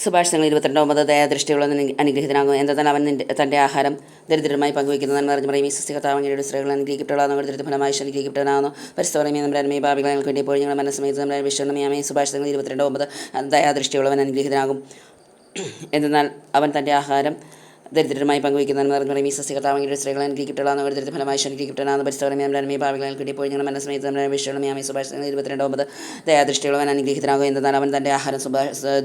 സുഭാഷിതങ്ങൾ 22 ദയാദൃഷ്ടിയുള്ള അനുഗ്രഹിതനാകും. എന്തെന്നാൽ അവൻ തൻ്റെ ആഹാരം ദരിദ്രമായി പങ്കുവയ്ക്കുന്നത് നന്മ നിറഞ്ഞ പറയും. ഈ സൃഷ്ടികർത്താവങ്ങളുടെ സ്ത്രീകൾ അനുഗ്രഹിക്കപ്പെട്ടവളാകുന്നു. ദരിദ്ര ഫലമായി അനുഗ്രഹിക്കപ്പെട്ടവനാകുന്നു. പരിസ്ഥിതി നമ്മുടെ അന്മയ ഭാവികൾക്ക് വേണ്ടി ഇപ്പോൾ ഞങ്ങൾ മനസ്സമയത്ത് നമ്മുടെ വിശ്വമയാമേ. സുഭാഷിതങ്ങൾ 22 ദയാദൃഷ്ടിയുള്ളവൻ അനുഗ്രഹിതനാകും. എന്തെന്നാൽ അവൻ തൻ്റെ ആഹാരം ദരിദ്രമായി പങ്കുവയ്ക്കുന്ന നിറഞ്ഞ ഈ സസ്യകർത്താവങ്ങളുടെ സ്ത്രീകൾ അനുഗ്രഹിക്കപ്പെട്ടവളാകുന്നു. ദരിദ്ര ഫലമായി അനുഗ്രഹിക്കപ്പെട്ടവനാകുന്നു. പരിസ്ഥിതി നമ്മുടെ അന്മയ ഭാവികൾക്ക് വേണ്ടി ഇപ്പോൾ ഞങ്ങൾ മനസ്സമയത്ത് നമ്മുടെ വിശ്വമയാമേ. സുഭാഷിതങ്ങൾ 22 ദയാദൃഷ്ടിയുള്ളവൻ അനുഗ്രഹിതനാകും. എന്തെന്നാൽ അവൻ തൻ്റെ ആഹാരം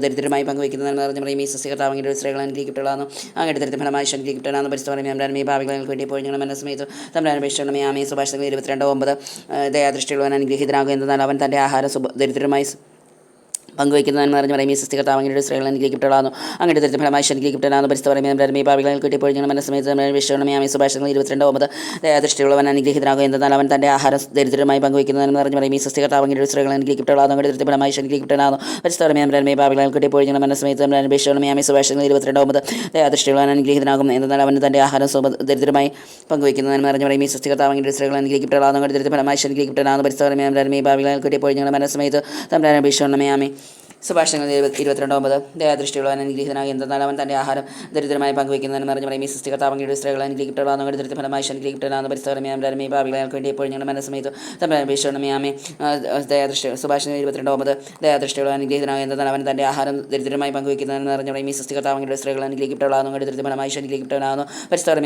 ദരിദ്രമായി പങ്കുവയ്ക്കുന്ന നിറഞ്ഞ ഈ സസ്യകർത്താവങ്ങളുടെ സ്ത്രീകൾ അനുഗ്രഹിക്കപ്പെട്ടവളാകുന്നു. അങ്ങയുടെ ദരിദ്ര ഫലമായി അനുഗ്രഹിക്കപ്പെട്ടവനാകുന്നു. പരിസ്ഥിതി നമ്മുടെ അന്മയ ഭാവികൾക്ക് വേണ്ടി ഇപ്പോൾ ഞങ്ങൾ മനസ്സമയത്ത് നമ്മുടെ വിശ്വമയാമേ. സുഭാഷിതങ്ങൾ 22 ദയാദൃഷ്ടിയുള്ളവൻ അനുഗ്രഹിതനാകും. എന്തെന്നാൽ അവൻ തൻ്റെ ആഹാരം ദരിദ്രമായി പങ്കുവയ്ക്കുന്നതെന്ന് പറഞ്ഞ് പറയും. ഈ സൃഷ്ടികർത്താവങ്ങളുടെ സ്ത്രീകൾ അനുഗ്രഹിക്കപ്പെട്ടവളാകുന്നു. അങ്ങയുടെ ദരിദ്ര ഫലമായി അനുഗ്രഹിക്കപ്പെട്ടവനാകുന്നു. പരിസ്ഥിതി ഭാവികളിൽ കിട്ടിയപ്പോൾ ഞങ്ങൾ മനസ്സമയത്ത് നമ്മുടെ വിശ്വമയാമേ. സുഭാഷിതങ്ങൾ 22 ദയാദൃഷ്ടിയുള്ളവൻ അനുഗ്രഹിതനാകും. എന്തെന്നാൽ അവൻ തൻ്റെ ആഹാരം ദരിദ്രമായി പങ്കുവയ്ക്കുന്നതെന്ന് പറഞ്ഞ് പറയും. ഈ സൃഷ്ടികർത്താവങ്ങളുടെ സ്ത്രീകൾ അനുഗ്രഹിക്കപ്പെട്ടവളാകുന്നു. അങ്ങയുടെ ദരിദ്ര ഫലമായി അനുഗ്രഹിക്കപ്പെട്ടവനാകുന്നു. പരിസ്ഥിതി ഭാവികളിൽ കിട്ടിയപ്പോൾ ഞങ്ങൾ മനസ്സമയത്ത് നമ്മുടെ വിശ്വമയാമേ. സുഭാഷിതങ്ങൾ 22 ദയാദൃഷ്ടിയുള്ളവൻ അനുഗ്രഹിതനാകും. എന്തെന്നാൽ അവൻ തൻ്റെ ആഹാരം ദരിദ്രമായി പങ്കുവയ്ക്കുന്നതെന്ന് പറഞ്ഞ് പറയും. ഈ സൃഷ്ടികർത്താവങ്ങളുടെ സ്ത്രീകൾ അനുഗ്രഹിക്കപ്പെട്ടവളാകുന്നു. അങ്ങയുടെ ദരിദ്ര ഫലമായി അനുഗ്രഹിക്കപ്പെട്ടവനാകുന്നു. പരിസ്ഥിതി ഭാവികളിൽ കിട്ടിയപ്പോൾ ഞങ്ങൾ മനസ്സമയത്ത് നമ്മുടെ വിശ്വമയാമേ. സുഭാഷിതങ്ങൾ 22 ദയാദൃഷ്ടിയുള്ളവൻ അനുഗ്രഹിതനാകും. എന്തെന്നാൽ അവൻ തൻ്റെ ആഹാരം ദരിദ്രമായി പങ്കുവയ്ക്കുന്നതെന്ന് പറഞ്ഞു പറയും. ഈ സൃഷ്ടികർത്താവങ്ങളുടെ സ്ത്രീകൾ അനുഗ്രഹിക്കപ്പെട്ടവളാകുന്നു. അങ്ങയുടെ ദരിദ്ര ഫലമായി അനുഗ്രഹിക്കപ്പെട്ടവനാകുന്നു. പരിസ്ഥിതി ഭാവികൾക്ക് വേണ്ടി എപ്പോഴും ഞങ്ങളുടെ മനസ്സമയത്ത് തമ്മിൽ വിശ്വമയാമേ. ദയാദൃഷ്ടി സുഭാഷിതങ്ങൾ 22 ദയാദൃഷ്ടിയുള്ളവൻ അനുഗ്രഹിതനാകും. എന്തെന്നാൽ അവൻ തൻ്റെ ആഹാരം ദരിദ്രമായി പങ്കുവയ്ക്കുന്നതെന്ന് പറഞ്ഞു പറയും. ഈ സൃഷ്ടികർത്താവങ്ങളുടെ സ്ത്രീകൾ അനുഗ്രഹിക്കപ്പെട്ടവളാകുന്നു. അങ്ങയുടെ ദരിദ്ര ഫലമായി അനുഗ്രഹിക്കപ്പെട്ടവനാകുന്നു. പരിസ്ഥിതി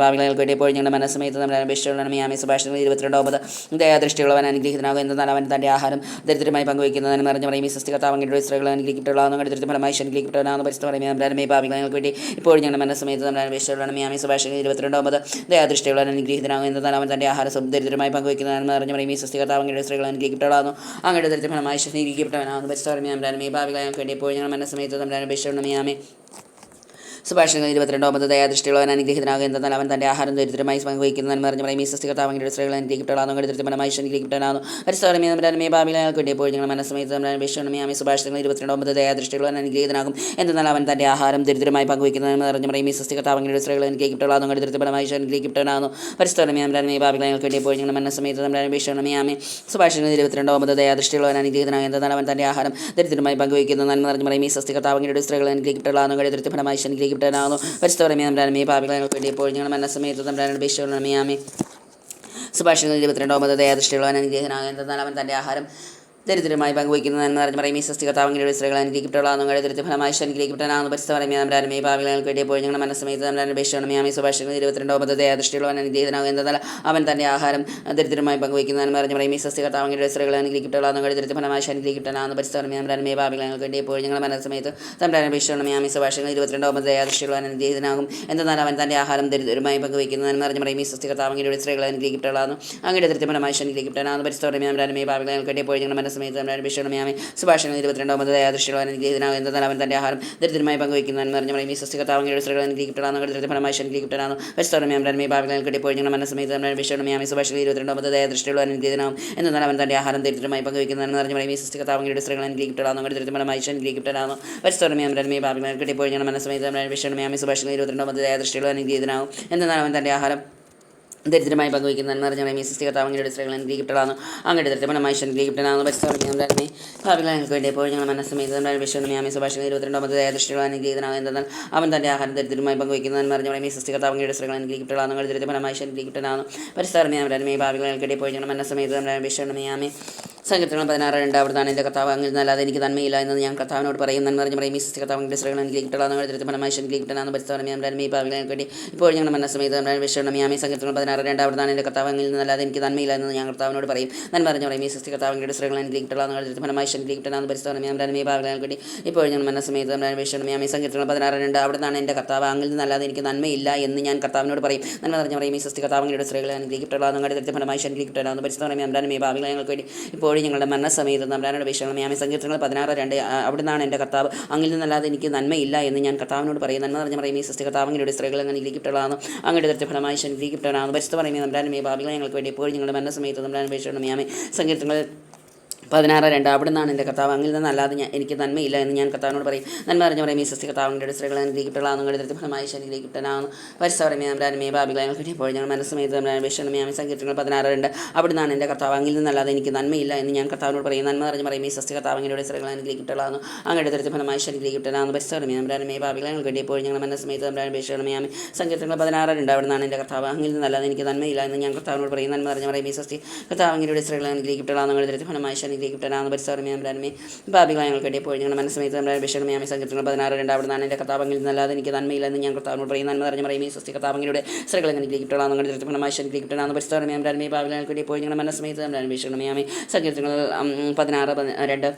ഭാവികൾക്ക് വേണ്ടി എപ്പോഴും ഞങ്ങളുടെ മനസ്സമയത്ത് തമ്മിൽ വിശ്വമയാമേ. സുഭാഷിതങ്ങൾ 22 ദയാദൃഷ്ടിയുള്ളവൻ അനുഗ്രഹിതനാകും. എന്തെന്നാൽ അവൻ തൻ്റെ ആഹാരം ദരിദ്രമായി പങ്കുവയ്ക്കുന്നതെന്ന് പറഞ്ഞു പറയും. ഈ സൃഷ്ടികർത്താവങ്ങളുടെ സ്ത്രീകൾ അനുഗ്രഹിക്കപ്പെട്ടവളാകുന്നു. അങ്ങയുടെ ദരിദ്ര ഫലമായി അനുഗ്രഹിക്കപ്പെട്ടവനാകുന്നു. പരിസ്ഥിതി ഭാവികൾക്ക് വേണ്ടി ഇപ്പോൾ ഞങ്ങളുടെ മനസ്സമയത്ത് നമ്മുടെ വിശ്വമയാമേ. സുഭാഷിതങ്ങൾ 22 ദയാദൃഷ്ടിയുള്ളവൻ അനുഗ്രഹിതനാകും. എന്തെന്നാൽ അവൻ തൻ്റെ ആഹാരം ദരിദ്രമായി പങ്കുവയ്ക്കുന്നതെന്ന് പറഞ്ഞു പറയും. ഈ സൃഷ്ടികർത്താവങ്ങളുടെ സ്ത്രീകൾ അനുഗ്രഹിക്കപ്പെട്ടവളാകുന്നു. അങ്ങയുടെ ദരിദ്ര ഫലമായി അനുഗ്രഹിക്കപ്പെട്ടവനാകുന്നു. പരിസ്ഥിതി ഭാവികൾക്ക് വേണ്ടി ഇപ്പോൾ ഞങ്ങളുടെ മനസ്സമയത്ത് നമ്മുടെ വിശ്വമയാമേ. സുഭാഷിതങ്ങൾ 22 ദയാദൃഷ്ടിയുള്ളവൻ അനുഗ്രഹിതനാകും. എന്തെന്നാൽ അവൻ തൻ്റെ ആഹാരം ദരിദ്രമായി പങ്കുവയ്ക്കുന്നതെന്ന് പറഞ്ഞു പറയും. ഈ സൃഷ്ടികർത്താവങ്ങളുടെ സ്ത്രീകൾ അനുഗ്രഹിക്കപ്പെട്ടവളാകുന്നു. അങ്ങയുടെ ദരിദ്ര ഫലമായി അനുഗ്രഹിക്കപ്പെട്ടവനാകുന്നു. പരിസ്ഥിതി ഭാവികൾക്ക് വേണ്ടി ഇപ്പോൾ ഞങ്ങളുടെ മനസ്സമയത്ത് നമ്മുടെ വിശ്വമയാമേ. സുഭാഷിതങ്ങൾ 22 ദയാദൃഷ്ടിയുള്ളവൻ അനുഗ്രഹിതനാകും. എന്തെന്നാൽ അവൻ തൻ്റെ ആഹാരം ദരിദ്രമായി പങ്കുവയ്ക്കുന്നതെന്ന് പറഞ്ഞു പറയും. ഈ സൃഷ്ടികർത്താവങ്ങളുടെ സ്ത്രീകൾ അനുഗ്രഹിക്കപ്പെട്ടവളാകുന്നു. അങ്ങയുടെ ദരിദ്ര ഫലമായി അനുഗ്രഹിക്കപ്പെട്ടവനാകുന്നു. പരിസ്ഥിതി ഭാവികൾക്ക് വേണ്ടി ഇപ്പോൾ ഞങ്ങളുടെ മനസ്സമയത്ത് നമ്മുടെ വിശ്വമയാമേ. സുഭാഷിതങ്ങൾ 22 ദയാദൃഷ്ടിയുള്ളവൻ അനുഗ്രഹിതനാകും. എന്തെന്നാൽ അവൻ തൻ്റെ ആഹാരം ദരിദ്രമായി പങ്കുവയ്ക്കുന്നതെന്ന് പറഞ്ഞു പറയും. ഈ സൃഷ്ടികർത്താവങ്ങളുടെ സ്ത്രീകൾ അനുഗ്രഹിക്കപ്പെട്ടവളാകുന്നു. അങ്ങയുടെ ദരിദ്ര ഫലമായി അനുഗ്രഹിക്കപ്പെട്ടവനാകുന്നു. പരിസ്ഥിതി ഭാവികൾക്ക് വേണ്ടി ഇപ്പോൾ ഞങ്ങളുടെ മനസ്സമയത്ത് നമ്മുടെ വിശ്വമയാമേ. സുഭാഷിതങ്ങൾ 22 ദയാദൃഷ്ടിയുള്ളവൻ അനുഗ്രഹിതനാകും. എന്തെന്നാൽ അവൻ തൻ്റെ ആഹാരം ദരിദ്രമായി പങ്കുവയ്ക്കുന്നതെന്ന് പറഞ്ഞു പറയും. ഈ സൃഷ്ടികർത്താവങ്ങളുടെ സ്ത്രീകൾ അനുഗ്രഹിക്കപ്പെട്ടവളാകുന്നു. അങ്ങയുടെ ദരിദ്ര ഫലമായി അനുഗ്രഹിക്കപ്പെട്ടവനാകുന്നു. പരിസ്ഥിതി ഭാവികൾക്ക് വേണ്ടി ഇപ്പോൾ ഞങ്ങളുടെ മനസ്സമയത്ത് നമ്മുടെ വിശ്വമയാമേ. സുഭാഷിതങ്ങൾ 22 ദയാദൃഷ്ടിയുള്ളവൻ അനുഗ്രഹിതനാകും. എന്തെന്നാൽ അവൻ തൻ്റെ ആഹാരം ദരിദ്രമായി പങ്കുവയ്ക്കുന്നതെന്ന് പറഞ്ഞു പറയും. ഈ സൃഷ്ടികർത്താവങ്ങളുടെ സ്ത്രീകൾ അനുഗ്രഹിക്കപ്പെട്ടവളാകുന്നു. അങ്ങയുടെ ദരിദ്ര ഫലമായി അനുഗ്രഹിക്കപ്പെട്ടവനാകുന്നു. പരിസ്ഥിതി ഭാവികൾക്ക് വേണ്ടി ഇപ്പോൾ ഞങ്ങളുടെ മനസ്സമയത്ത് നമ്മുടെ വിശ്വമയാമേ. സുഭാഷിതങ്ങൾ 22 ദയാദൃഷ്ടിയുള്ളവൻ അനുഗ്രഹിതനാകും. എന്തെന്നാൽ അവൻ തൻ്റെ ആഹാരം ദരിദ്രമായി പങ്കുവയ്ക്കുന്നതെന്ന് പറഞ്ഞു പറയും. ഈ സൃഷ്ടികർത്താവങ്ങളുടെ സ്ത്രീകൾ അനുഗ്രഹിക്കപ്പെട്ടവളാകുന്നു. അങ്ങയുടെ ദരിദ്ര ഫലമായി അനുഗ്രഹിക്കപ്പെട്ടവനാകുന്നു. പരിസ്ഥിതി ഭാവികൾക്ക് വേണ്ടി ഇപ്പോൾ ഞങ്ങളുടെ മനസ്സമയത്ത് വിശ്വമയാമേ. സുഭാഷിതങ്ങൾ 22 ദയാദൃഷ്ടിയുള്ളവൻ അനുഗ്രഹിതനാകും. എന്തെന്നാൽ അവൻ തൻ്റെ ആഹാരം ദരിദ്രമായി പങ്കുവയ്ക്കുന്നതെന്ന് പറഞ്ഞു പറയും. ഈ സൃഷ്ടികർത്താവങ്ങളുടെ സ്ത്രീകൾ അനുഗ്രഹിക്കപ്പെട്ടവളാകുന്നു. അങ്ങയുടെ ദരിദ്ര ഫലമായി അനുഗ്രഹിക്കപ്പെട്ടവനാകുന്നു. പരിസ്ഥിതി ഭാവികൾക്ക് ഇപ്പോൾ ഞങ്ങളുടെ മനസ്സമയത്ത് വിശ്വമയാമേ. സുഭാഷിതങ്ങൾ 22 ദയാദൃഷ്ടിയുള്ളവൻ അനുഗ്രഹിതനാകും. എന്തെന്നാൽ അവൻ തൻ്റെ ആഹാരം ദരിദ്രമായി പങ്കുവയ്ക്കുന്നതെന്ന് പറഞ്ഞു പറയും. ഈ സൃഷ്ടികർത്താവങ്ങളുടെ സ്ത്രീകൾ അനുഗ്രഹിക്കപ്പെട്ടവളാകുന്നു. അങ്ങയുടെ ദരിദ്ര ഫലമായി അനുഗ്രഹിക്കപ്പെട്ടവനാകുന്നു. പരിസ്ഥിതി ഭാവികൾക്ക് ഇപ്പോൾ ഞങ്ങളുടെ മനസ്സമയത്ത് വിശ്വമയാമേ. സുഭാഷിതങ്ങൾ 22 ദയാദൃഷ്ടിയുള്ളവൻ അനുഗ്രഹിതനാകും. എന്തെന്നാൽ അവൻ തൻ്റെ ആഹാരം ദരിദ്രമായി പങ്കുവയ്ക്കുന്നതെന്ന് പറഞ്ഞാൽ ഈ സൃഷ്ടികർത്താവങ്ങളുടെ സ്ത്രീകൾ അനുഗ്രഹിക്കപ്പെട്ടവളാകുന്നു. അങ്ങയുടെ ദരിദ്ര ഫലമായി അനുഗ്രഹിക്കപ്പെട്ടവനാകുന്നു. പരിസ്ഥിതി ഭാവികൾക്ക് വേണ്ടി എപ്പോഴും ഞങ്ങൾ മനസ്സമയത്ത് വിശ്വമയാമേ. സുഭാഷിതങ്ങൾ 22 ദയാദൃഷ്ടിയുള്ളവൻ അനുഗ്രഹിതനാകും. എന്തെന്നാൽ അവൻ തൻ്റെ ആഹാരം ദരിദ്രമായി പങ്കുവയ്ക്കുന്നതെന്ന് പറഞ്ഞാൽ ഈ സൃഷ്ടികർത്താവങ്ങളുടെ സ്ത്രീകൾ അനുഗ്രഹിക്കപ്പെട്ടവളാകുന്നു. അങ്ങയുടെ ദരിദ്ര ഫലമായി അനുഗ്രഹിക്കപ്പെട്ടവനാകുന്നു. പരിസ്ഥിതി ഭാവികൾക്ക് വേണ്ടി എപ്പോഴും ഞങ്ങൾ മനസ്സമയത്ത് വിശ്വമയാമേ. സങ്കീർത്തനങ്ങൾ 16:2 അവിടുന്നാണ് എൻ്റെ കർത്താവ്, അങ്ങിൽ നിന്നല്ലാതെ എനിക്ക് നന്മയില്ല എന്ന് ഞാൻ കർത്താവിനോട് പറയും. നന്മ പറഞ്ഞു പറയും. ഈ സൃഷ്ടികർത്താവങ്ങളുടെ സ്ത്രീകൾ അനുഗ്രഹിക്കപ്പെട്ടവളാകുന്നു. അങ്ങയുടെ ദരിദ്ര ഫലമായി അനുഗ്രഹിക്കപ്പെട്ടവനാകുന്നു. പരിസ്ഥിതി ഭാവികൾക്ക് വേണ്ടി ഇപ്പോൾ ഞങ്ങൾ മനസ്സമയത്ത് വിശ്വമയാമേ. സങ്കീർത്തനങ്ങൾ 16:2 അവിടുന്നാണ് എൻ്റെ കർത്താവ്, അങ്ങിൽ നിന്നല്ലാതെ എനിക്ക് നന്മയില്ല എന്ന് ഞാൻ കർത്താവിനോട് പറയും. നന്മ പറഞ്ഞു പറയും. ഈ സൃഷ്ടികർത്താവങ്ങളുടെ സ്ത്രീകൾ അനുഗ്രഹിക്കപ്പെട്ടവളാകുന്നു. അങ്ങയുടെ ദരിദ്ര ഫലമായി അനുഗ്രഹിക്കപ്പെട്ടവനാകുന്നു. പരിസ്ഥിതി ഭാവികൾക്ക് വേണ്ടി ഇപ്പോൾ ഞങ്ങൾ മനസ്സമയത്ത് വിശ്വമയാമേ. സങ്കീർത്തനങ്ങൾ 16:2 അവിടുന്നാണ് എൻ്റെ കർത്താവ്, അങ്ങിൽ നിന്നല്ലാതെ എനിക്ക് നന്മയില്ല എന്ന് ഞാൻ കർത്താവിനോട് പറയും. നന്മ പറഞ്ഞു പറയും. ഈ സൃഷ്ടികർത്താവങ്ങളുടെ സ്ത്രീകൾ അനുഗ്രഹിക്കപ്പെട്ടവളാകുന്നു. അങ്ങയുടെ ദരിദ്ര ഫലമായി അനുഗ്രഹിക്കപ്പെട്ടവനാകുന്നു. പരിസ്ഥിതി ഭാവികൾക്ക് വേണ്ടി ഇപ്പോഴും ഞങ്ങളുടെ മനസ്സമയത്ത് നമ്മുടെ വിശ്വമയാമേ. സങ്കീർത്തനങ്ങൾ 16:2 അവിടുന്നാണ് എൻ്റെ കർത്താവ്, അങ്ങിൽ നിന്നല്ലാതെ എനിക്ക് നന്മയില്ല എന്ന് ഞാൻ കർത്താവിനോട് പറയും. നന്മ പറഞ്ഞു പറയും. ഈ സൃഷ്ടികർത്താവങ്ങളുടെ സ്ത്രീകൾ അനുഗ്രഹിക്കപ്പെട്ടവളാകുന്നു. അങ്ങയുടെ ദരിദ്ര ഫലമായി അനുഗ്രഹിക്കപ്പെട്ടവനാകുന്നു. പരിസ്ഥിതി ഭാവികൾക്ക് വേണ്ടി ഇപ്പോഴും ഞങ്ങളുടെ മനസ്സമയത്ത് നമ്മുടെ വിശ്വമയാമേ. സങ്കീർത്തനങ്ങൾ 16:2 അവിടുന്നാണ് എൻ്റെ കർത്താവ് അങ്ങിൽ നിന്നല്ലാതെ എനിക്ക് നന്മയില്ല എന്ന് ഞാൻ കർത്താവിനോട് പറയും. നന്മ അറിഞ്ഞ പറയും ഈ സൃഷ്ടി കർത്താവിൻ്റെ സ്ത്രീകളെ അനുഗ്രഹിക്കപ്പെടാവുന്ന കടുത്ത ഫലമായി ശരീരഹിക്കപ്പെടാവുന്നു പരിസരമേ ഭാവികളെ കിട്ടിയപ്പോൾ ഞങ്ങൾ മനസ്സമേത് വിഷമേ സങ്കീർത്തനങ്ങൾ 16:2 അവിടുന്നാണ് എൻ്റെ കർത്താവ് അങ്ങിൽ നിന്നല്ലാതെ എനിക്ക് നന്മയില്ല എന്ന് ഞാൻ കർത്താവിനോട് പറയും. നന്മ അറിഞ്ഞ പറയും ഈ സൃഷ്ടി കർത്താവിൻ്റെ സ്ത്രീകളെ അനുഗ്രഹിക്കപ്പെടാവുന്നു അങ്ങയുടെ ദരിദ്ര ഫലമായി ശരീരഹിക്കപ്പെടാവുന്ന പരിസരമേ ഭാവികളെ കിട്ടിയപ്പോൾ ഞങ്ങൾ മനസ്സമേത് വിഷമേ സങ്കീർത്തനങ്ങൾ 16:2 അവിടുന്നാണ് എൻ്റെ കർത്താവ് അങ്ങിൽ നിന്നല്ലാതെ എനിക്ക് നന്മയില്ല എന്ന് ഞാൻ കർത്താവിനോട് പറയും. നന്മ അറിഞ്ഞ പറയും ഈ സൃഷ്ടി കർത്താവിൻ്റെ സ്ത്രീകളെ അനുഗ്രഹിക്കപ്പെടാവുന്ന അങ്ങയുടെ ദരിദ്ര ഫലമായി ഗ്രഹിക്കപ്പെടാവുന്ന പരിസരമേ ഭാവികളങ്ങൾ കേട്ടിയപ്പോൾ ഞങ്ങളുടെ മനസ്സമേത്ത് വിഷമയാമി സങ്കീർത്തനങ്ങൾ 16:2 അവിടുന്നാണ് എൻ്റെ കർത്താവെങ്കിൽ നിന്നല്ലാതെ എനിക്ക് നന്മയില്ല എന്ന് ഞാൻ കർത്താവിനോട് പറയും. നന്മ അറിഞ്ഞ പറയും ഈ സൃഷ്ടി കർത്താവിൻ്റെ സ്ത്രീകളെ ഗ്രഹിക്കപ്പെടാവുന്ന അങ്ങയുടെ ഫലമായി ഗ്രഹിക്കപ്പെടാവുന്ന പരിസരമേ ഭാവികളങ്ങൾ കേട്ടിയപ്പോൾ ഞങ്ങളുടെ മനസ്സമേത്ത് വിഷമയാമി സങ്കീർത്തനങ്ങൾ 16:2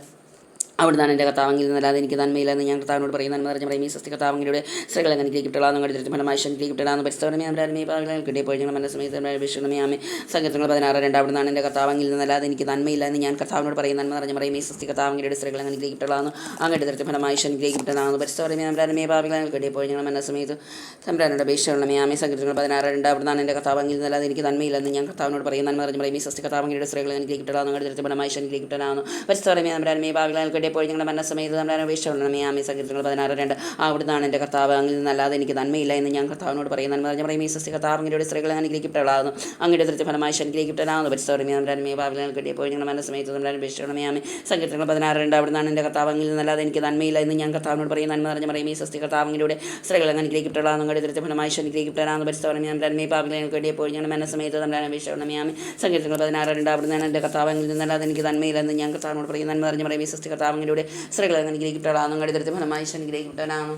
അവിടുന്നാണ് എൻ്റെ കർത്താവെങ്കിൽ നിന്നല്ലാതെ എനിക്ക് നന്മയില്ലെന്ന് ഞാൻ കർത്താവിനോട് പറയും. നന്മ അറിഞ്ഞ പറയും ഈ സൃഷ്ടി കർത്താവിൻ്റെ സ്ത്രീകളെ അനുഗ്രഹിക്കപ്പെടാവുന്ന അങ്ങയുടെ ഫലമായി ഗ്രഹിക്കപ്പെടാവുന്ന പരിസരമേ ഭാവികളങ്ങൾ കിട്ടിയപ്പോൾ ഞങ്ങൾ മനസ്സമേത്ത് വിഷമയാമി സങ്കീർത്തനങ്ങൾ 16:2 അവിടുന്നാണ് എൻ്റെ കർത്താവെങ്കിൽ നിന്നല്ലാതെ എനിക്ക് നന്മയില്ല എന്ന് ഞാൻ കർത്താവിനോട് പറയും. നന്മ അറിഞ്ഞ പറയും ഈ സൃഷ്ടി കർത്താവിൻ്റെ സ്ത്രീകളെ അനുഗ്രഹിക്കപ്പെടാവുന്ന അങ്ങയുടെ ഫലമായി ഗ്രഹിക്കപ്പെടാവുന്ന പരിസരമേ ഭാവികളങ്ങൾ കിട്ടിയപ്പോൾ ഞങ്ങൾ മനസ്സമേത്ത് തമ്പുരാനോട് അപേക്ഷയുള്ളമയാമി സങ്കീർത്തനങ്ങൾ 16:2 അവിടുന്നാണ് എൻ്റെ കർത്താവെങ്കിൽ നിന്നല്ലാതെ എനിക്ക് നന്മയില്ലെന്ന് ഞാൻ കർത്താവിനോട് പറയും. നന്മ അറിഞ്ഞ പറയും ഈ സൃഷ്ടി കർത്താവിൻ്റെ സ്ത്രീകളെ അനുഗ്രഹിക്കപ്പെടാവുന്ന അങ്ങയുടെ ഫലമായി ഗ്രഹിക്കപ്പെടാവുന്ന പരിസരമേ ഭാവികളങ്ങൾ ഇപ്പോൾ ഞങ്ങളുടെ മനസ്സമേത് നമ്മുടെ അപേക്ഷയുള്ളമേ ആമി സങ്കീർത്തനങ്ങൾ 16:2 അവിടുന്നാണ് എൻ്റെ കർത്താവ് അങ്ങിൽ നിന്നല്ലാതെ എനിക്ക് നന്മയില്ല എന്ന് ഞാൻ കർത്താവിനോട് പറയും. നന്മ അറിഞ്ഞ പറയും ഈ സൃഷ്ടി കർത്താവിൻ്റെ സ്ത്രീകളെ അനുഗ്രഹിക്കപ്പെടാവുന്നു അങ്ങയുടെ ദൃശ്യ ഫലമായി അനുഗ്രഹിക്കപ്പെടാവുന്ന പരിസരമേ നമ്മുടെ ഭാവികളങ്ങൾ കിട്ടിയപ്പോൾ ഞങ്ങളുടെ മനസ്സമേത് നമ്മുടെ അപേക്ഷയുള്ളമേ ആമി സങ്കീർത്തനങ്ങൾ 16:2 അവിടുന്നാണ് എൻ്റെ കർത്താവ് അങ്ങിൽ നിന്നല്ലാതെ എനിക്ക് നന്മയില്ല എന്ന് ഞാൻ കർത്താവിനോട് പറയും. നന്മ അറിഞ്ഞ പറയും ഈ സൃഷ്ടി കർത്താവിൻ്റെ സ്ത്രീകളെ അനുഗ്രഹിക്കപ്പെടാവുന്ന അങ്ങയുടെ ദൃശ്യ ഫലമായി അനുഗ്രഹിക്കപ്പെടാവുന്ന പരിസരമേ നമ്മുടെ ഭാവികളങ്ങൾ കിട്ടിയപ്പോൾ ഞങ്ങളുടെ മനസ്സമേത് നമ്മുടെ അപേക്ഷയുള്ളമേ ആമി സങ്കീർത്തനങ്ങൾ 16:2 അവിടുന്നാണ് എൻ്റെ കർത്താവ് അങ്ങിൽ നിന്നല്ലാതെ എനിക്ക് നന്മയില്ല എന്ന് ഞാൻ കർത്താവിനോട് പറയും. നന്മ അറിഞ്ഞ പറയും ഈ സൃഷ്ടി കർത്താവിൻ്റെ സ്ത്രീകളെ അനുഗ്രഹിക്കപ്പെടാവുന്ന അങ്ങയുടെ ദൃശ്യ ഫലമായി അനുഗ്രഹിക്കപ്പെടാവുന്നു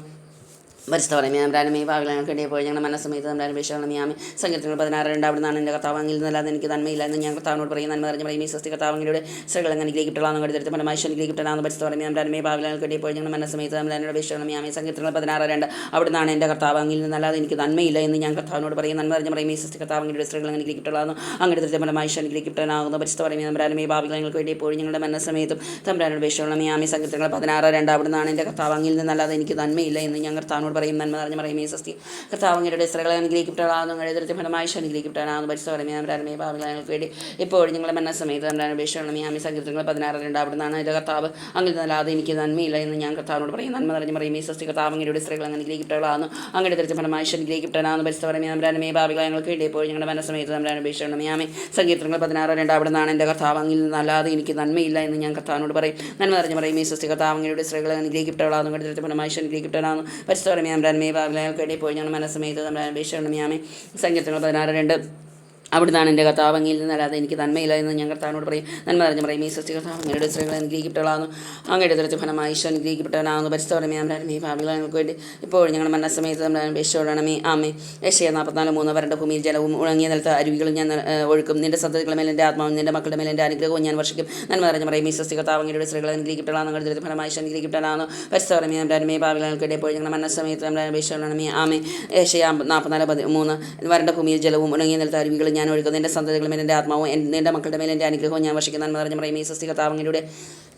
പരിസ്ഥമേ ഭാവികളങ്ങൾ കിട്ടിയപ്പോൾ ഞങ്ങളുടെ മനസ്സമേത്ത് നമ്മുടെ അപേക്ഷകളമയാമി സങ്കീർത്തനങ്ങൾ 16:2 അവിടുന്നാണ് എൻ്റെ കർത്താവ് അങ്ങിൽ നിന്നല്ലാതെ എനിക്ക് നന്മയില്ല എന്ന് ഞാൻ കർത്താവിനോട് പറയും. നന്മ അറിഞ്ഞ പറയും ഈ സൃഷ്ടി കർത്താവിൻ്റെ സ്ത്രീകളെ അനുഗ്രഹിക്കപ്പെടാവുന്ന അങ്ങയുടെ ദൃശ്യ ഫലമായി അനുഗ്രഹിക്കപ്പെടാവുന്ന പരിസ്ഥമേ ഭാവികളങ്ങൾ കിട്ടിയപ്പോൾ ഞങ്ങളുടെ മനസ്സമേത്ത് നമ്മുടെ അപേക്ഷകളമയാമി സങ്കീർത്തനങ്ങൾ 16:2 അവിടുന്നാണ് എൻ്റെ കർത്താവ് അങ്ങിൽ നിന്നല്ലാതെ എനിക്ക് നന്മയില്ല എന്ന് ഞാൻ കർത്താവിനോട് പറയും. നന്മ അറിഞ്ഞ പറയും ഈ സൃഷ്ടി കർത്താവിൻ്റെ സ്ത്രീകളെ അനുഗ്രഹിക്കപ്പെടാവുന്ന അങ്ങയുടെ ദൃശ്യ ഫലമായി അനുഗ്രഹിക്കപ്പെടാവുന്ന പരിസ്ഥമേ നമ്മുടെ ഭാവികളങ്ങൾ കിട്ടിയപ്പോൾ ഞങ്ങളുടെ മനസ്സമേത്തും നമ്മുടെ അപേക്ഷകളമയാമി സങ്കീർത്തനങ്ങൾ 16:2 അവിടുന്നാണ് എൻ്റെ കർത്താവ് അങ്ങിൽ നിന്നല്ലാതെ എനിക്ക് നന്മയില്ല എന്ന് ഞാൻ കർത്താവിനോട് പറയും. നന്മ അറിഞ്ഞ പറയും ഈ സൃഷ്ടി കർത്താവങ്ങളുടെ സ്ത്രീകളെ അനുഗ്രഹിക്കപ്പെടാവുന്ന അങ്ങയുടെ ഫലമായി അനുഗ്രഹിക്കപ്പെടാവുന്ന പരിസരമേ നമ്മുടെ ഭാവികളങ്ങൾക്ക് വേണ്ടി ഇപ്പോൾ ഞങ്ങളുടെ മനസ്സമേത്ത് നമ്മുടെ അപേക്ഷകളമയാമി സങ്കീർത്തനങ്ങൾ 16:2 അവിടുന്നാണ് എൻ്റെ കർത്താവ് അങ്ങിൽ നിന്നല്ലാതെ എനിക്ക് നന്മയില്ല എന്ന് ഞാൻ കർത്താവിനോട് പറയും. നന്മ അറിഞ്ഞ പറയും ഈ സൃഷ്ടി കർത്താവങ്ങളുടെ സ്ത്രീകളെ അനുഗ്രഹിക്കപ്പെടാവുന്ന അങ്ങയുടെ ഫലമായി അനുഗ്രഹിക്കപ്പെടാവുന്ന പരിസരമേ നമ്മുടെ ഭാവികളങ്ങൾക്ക് വേണ്ടി ഇപ്പോൾ ഞങ്ങളുടെ മനസ്സമേത്ത് നമ്മുടെ അപേക്ഷകളമയാമി സങ്കീർത്തനങ്ങൾ 16:2 അവിടുന്നാണ് എൻ്റെ കർത്താവ് അങ്ങിൽ നിന്നല്ലാതെ എനിക്ക് നന്മയില്ല എന്ന് ഞാൻ കർത്താവിനോട് പറയും. നന്മ അറിഞ്ഞ പറയും ഈ സൃഷ്ടി കർത്താവങ്ങളുടെ സ്ത്രീകളെ അനുഗ്രഹിക്കപ്പെടാവുന്ന അങ്ങയുടെ ഫലമായി അനുഗ്രഹിക്കപ്പെടാവുന്ന പരിസരമേ നമ്മുടെ ഭാവികളങ്ങൾക്ക് വേണ്ടി ഇപ്പോൾ ഞങ്ങളുടെ മനസ്സമേത്ത് നമ്മുടെ അപേക്ഷകളമയാമി സങ്കീർത്തനങ്ങൾ 16:2 അവിടുന്നാണ് എൻ്റെ കർത്താവ് അങ്ങിൽ നിന്നല്ലാതെ എനിക്ക് നന്മയില്ല എന്ന് ഞാൻ കർത്താവിനോട് പറയും. നന്മ അറിഞ്ഞ പറയും ഈ സൃഷ്ടി കർത്താവ് അങ്ങയുടെ സ്ത്രീകളെ അനുഗ്രഹിക്കപ്പെടാവുന്നു അങ്ങയുടെ ദൃശ്യ ഫലമായി അനുഗ്രഹിക്കപ്പെടാവുന്ന പരിസ്ഥമേ നമ്മുടെ ഭാവികളങ്ങൾക്ക് വേണ്ടി ഇപ്പോൾ ഞങ്ങളുടെ മനസ്സമേത്ത് നമ്മുടെ അപേക്ഷയോടണമേ ആമേ. യശയ 44:3 വരണ്ട ഭൂമിയിൽ ജലവും ഉണങ്ങിയ നിലത്ത് അരുവികളും ഞാൻ ഒഴുക്കും നിന്റെ സന്തതികളുടെ മേൽ എൻ്റെ ആത്മാവും നിന്റെ മക്കളുടെ മേൽ എൻ്റെ അനുഗ്രഹവും ഞാൻ വർഷിക്കും. നന്മ അറിഞ്ഞ പറയും ഈ സൃഷ്ടി കർത്താവ് അങ്ങയുടെ സ്ത്രീകളെ അനുഗ്രഹിക്കപ്പെടാവുന്ന അങ്ങയുടെ ദൃശ്യ ഫലമായി അനുഗ്രഹിക്കപ്പെടാവുന്ന പരിസ്ഥമേ നമ്മുടെ ഭാവികളങ്ങൾക്ക് വേണ്ടി ഇപ്പോൾ ഞങ്ങളുടെ മനസ്സമേത്ത് നമ്മുടെ അപേക്ഷയോടണമേ ആമേ. യശയ 44:3 വരണ്ട ഭൂമിയിൽ ജലവും ഉണങ്ങിയ നിലത്ത് അരുവികളും ഞാൻ ഒഴുക്കും നിന്റെ സന്തതികളുടെ മേൽ എൻ്റെ ആത്മാവും നിന്റെ മക്കളുടെ മേൽ എൻ്റെ അനുഗ്രഹവും ഞാൻ വർഷിക്കുന്ന നന്മ അറിഞ്ഞ പറയും ഈ സൃഷ്ടി കർത്താവിൻ്റെ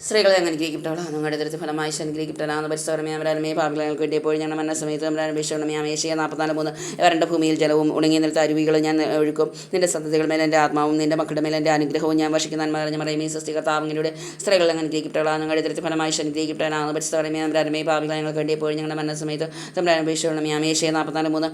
സ്ത്രീകളെ അനുഗ്രഹിക്കപ്പെടാവുന്ന അങ്ങയുടെ ദൃശ്യ ഫലമായി അനുഗ്രഹിക്കപ്പെടാവുന്ന പരിസരമേ നമ്മുടെ ഭാവികളങ്ങൾക്ക് വേണ്ടി എപ്പോഴും ഞങ്ങളുടെ മനസ്സമേത്ത് നമ്മുടെ അപേക്ഷയുള്ളമേ യേശയ്യ 44:3 വരണ്ട ഭൂമിയിൽ ജലവും ഉണങ്ങിയ നിലത്ത് അരുവികൾ ഞാൻ ഒഴുക്കും നിന്റെ സന്തതികളുടെ മേൽ എൻ്റെ ആത്മാവും നിന്റെ മക്കളുടെ മേൽ എൻ്റെ അനുഗ്രഹവും ഞാൻ വർഷിക്കുന്ന നന്മ അറിഞ്ഞ പറയും ഈ സൃഷ്ടി കർത്താവിൻ്റെ സ്ത്രീകളെ അനുഗ്രഹിക്കപ്പെടാവുന്ന അങ്ങയുടെ ദൃശ്യ ഫലമായി അനുഗ്രഹിക്കപ്പെടാവുന്ന പരിസരമേ നമ്മുടെ ഭാവികളങ്ങൾക്ക് വേണ്ടി എപ്പോഴും ഞങ്ങളുടെ മനസ്സമേത്ത് നമ്മുടെ അപേക്ഷയുള്ളമേ യേശയ്യ 44:3